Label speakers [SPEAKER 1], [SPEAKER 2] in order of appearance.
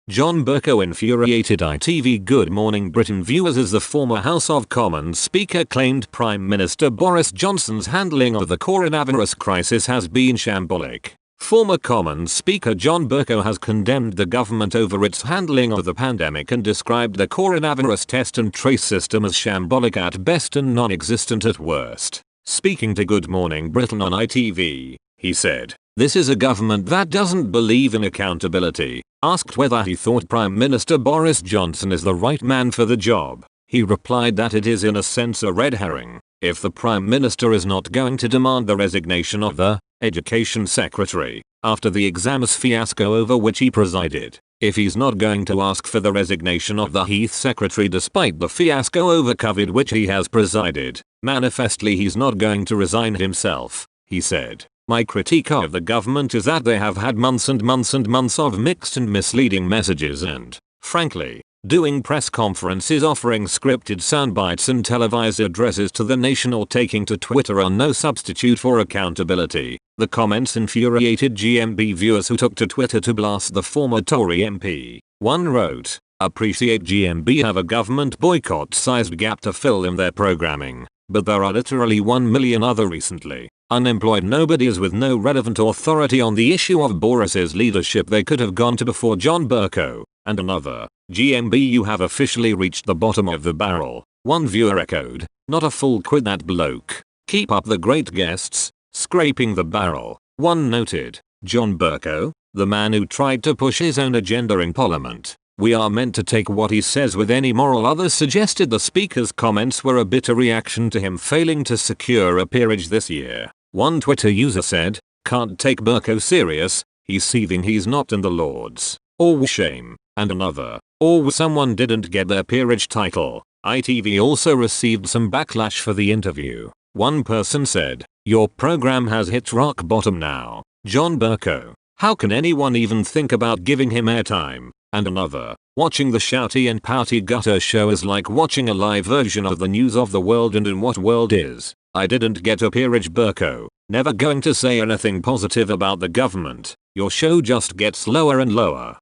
[SPEAKER 1] John Bercow infuriated ITV Good Morning Britain viewers as the former House of Commons Speaker claimed Prime Minister Boris Johnson's handling of the coronavirus crisis has been shambolic. Former Commons Speaker John Bercow has condemned the government over its handling of the pandemic and described the coronavirus test and trace system as shambolic at best and non-existent at worst. Speaking to Good Morning Britain on ITV, he said, "This is a government that doesn't believe in accountability." Asked whether he thought Prime Minister Boris Johnson is the right man for the job, he replied that it is in a sense a red herring. If the Prime Minister is not going to demand the resignation of the Education Secretary after the exams fiasco over which he presided, if he's not going to ask for the resignation of the Heath Secretary despite the fiasco over COVID which he has presided, manifestly he's not going to resign himself, he said. "My critique of the government is that they have had months and months and months of mixed and misleading messages and, frankly, doing press conferences offering scripted soundbites and televised addresses to the nation or taking to Twitter are no substitute for accountability." The comments infuriated GMB viewers who took to Twitter to blast the former Tory MP. One wrote, "Appreciate GMB have a government boycott-sized gap to fill in their programming, but there are literally 1 million other recently unemployed nobodies with no relevant authority on the issue of Boris's leadership they could have gone to before John Bercow." And another, "GMB you have officially reached the bottom of the barrel." One viewer echoed, "Not a fool quit that bloke. Keep up the great guests, scraping the barrel." One noted, "John Bercow, the man who tried to push his own agenda in Parliament. We are meant to take what he says with any moral." Others suggested the Speaker's comments were a bitter reaction to him failing to secure a peerage this year. One Twitter user said, "Can't take Bercow serious, he's seething he's not in the Lords. Oh shame." And another, "Oh someone didn't get their peerage title." ITV also received some backlash for the interview. One person said, "Your program has hit rock bottom now, John Bercow. How can anyone even think about giving him airtime?" And another, "Watching the shouty and pouty gutter show is like watching a live version of the news of the world, and in what world is, I didn't get a peerage Bercow. Never going to say anything positive about the government. Your show just gets lower and lower."